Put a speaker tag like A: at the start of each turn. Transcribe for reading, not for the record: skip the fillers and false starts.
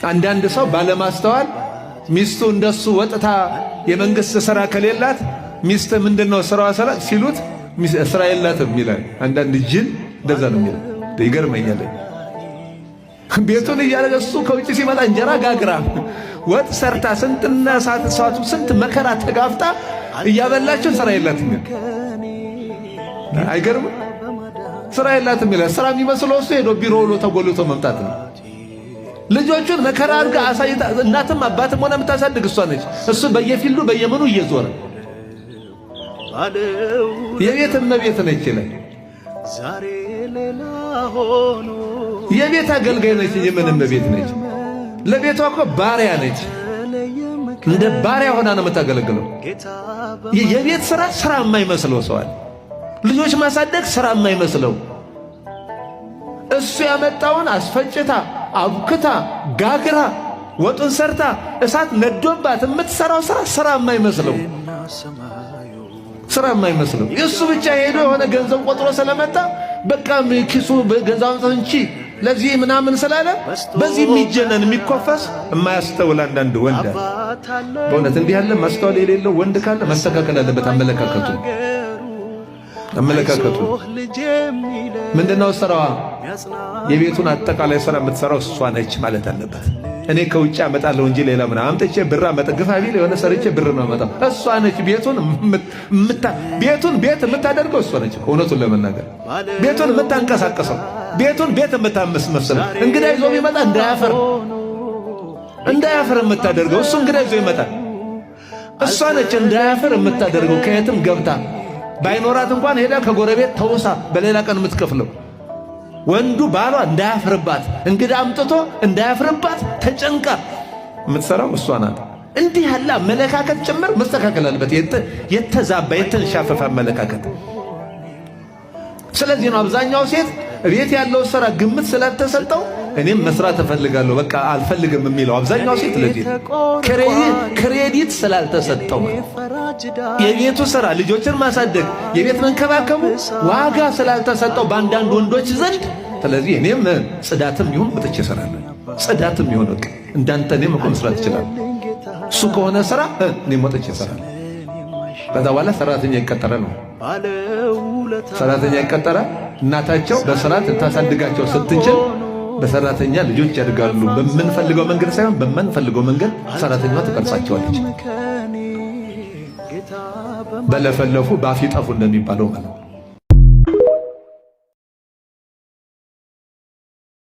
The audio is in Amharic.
A: አንዳንድ ሰው ባለማስተዋል ሚስቱ እንደሱ ወጥታ የመንግስት ሥራ ከሌላት ሚስት ምንድነው ሥራዋ ሲሉት ስራ የላትም ይላል። አንዳንድ ጅል እንደዛ ነው የሚለው። ይገርመኛል። ቤቱን እያለ እሱ ከውጭ ሲመጣ እንጀራ ጋግራ ወጥ ሰርታ ስንትና ሰዓቱ ስንት መከራ ተጋፍጣ እያበላችሁ ስራ የላትም። አይገርም? ስራ የላትም ይላል። ስራ የሚመስለው እሱ ሄዶ ቢሮ ውሎ ተጎልቶ መምጣት ነው። ልጆቹን መከራ አድርጋ አሳይታ እናትም አባትም ሆነ የምታሳድግ እሷ ነች። እሱ በየፊልዱ በየመኑ እየዞረ የቤት እመቤት ነች ይላል። የቤት አገልጋይ ነች። የምን እመቤት ነች? ለቤቷ እኮ ባሪያ ነች። እንደ ባሪያ ሆና ነው የምታገለግለው። የቤት ስራ የማይመስለው ሰዋል። ልጆች ማሳደግ ስራ የማይመስለው እሱ ያመጣውን አስፈጭታ አብክታ ጋግራ ወጡን ሰርታ እሳት ነዶባት የምትሰራው ስራ የማይመስለው እሱ ብቻ ሄዶ የሆነ ገንዘብ ቆጥሮ ስለመጣ በቃ ኪሱ ገንዘብ እንቺ ለዚህ ምናምን ስላለ በዚህ የሚጀነን የሚኮፈስ የማያስተውል አንዳንድ ወንድ አለ። በእውነት እንዲህ ያለ ማስተዋል የሌለው ወንድ ካለ መስተካከል አለበት። አመለካከቱ ምንድነው? ስራዋ የቤቱን አጠቃላይ ስራ የምትሰራው እሷ ነች ማለት አለበት። እኔ ከውጭ አመጣለሁ እንጂ ሌላ ምን አምጥቼ ብር አመጣግፋ ቢል የሆነ ሰርቼ ብር ነው አመጣው። እሷ ነች ቤቱን ቤት የምታደርገው እሷ ነች። እውነቱን ለመናገር ቤቱን የምታንቀሳቀሰው ቤቱን ቤት የምታመስመስለው እንግዳ ይዞ ቢመጣ እንዳያፈር የምታደርገው እሱ እንግዳ ይዞ ይመጣል። እሷ ነች እንዳያፈር የምታደርገው። ከየትም ገብታ ባይኖራት እንኳን ሄዳ ከጎረቤት ተውሳ በሌላ ቀን የምትከፍለው። ወንዱ ባሏ እንዳያፍርባት እንግዳ አምጥቶ እንዳያፍርባት ተጨንቃ የምትሰራው እሷ ናት። እንዲህ ያለ አመለካከት ጭምር መስተካከል አለበት። የተዛባ የተንሻፈፈ አመለካከት። ስለዚህ ነው አብዛኛው ሴት ቤት ያለው ስራ ግምት ስለተሰጠው እኔም መስራት እፈልጋለሁ በቃ አልፈልግም የሚለው አብዛኛው ሴት። ለዚህ ክሬዲት ስላልተሰጠው የቤቱ ስራ ልጆችን ማሳደግ የቤት መንከባከቡ ዋጋ ስላልተሰጠው በአንዳንድ ወንዶች ዘንድ። ስለዚህ እኔም ጽዳትም ይሁን ወጥቼ እሰራለሁ። ጽዳትም ይሁን በቃ እንዳንተ እኔም እኮ መስራት ይችላል። እሱ ከሆነ ስራ እኔም ወጥቼ እሰራለሁ። ከዛ በኋላ ሰራተኛ ይቀጠረ ነው። ሰራተኛ ይቀጠረ። እናታቸው በስርዓት ታሳድጋቸው ስትችል በሰራተኛ ልጆች ያድጋሉ። በምንፈልገው መንገድ ሳይሆን በማንፈልገው መንገድ ሰራተኛዋ ትቀርጻቸዋለች። በለፈለፉ ባፍ ይጠፉ እንደሚባለው ማለት ነው።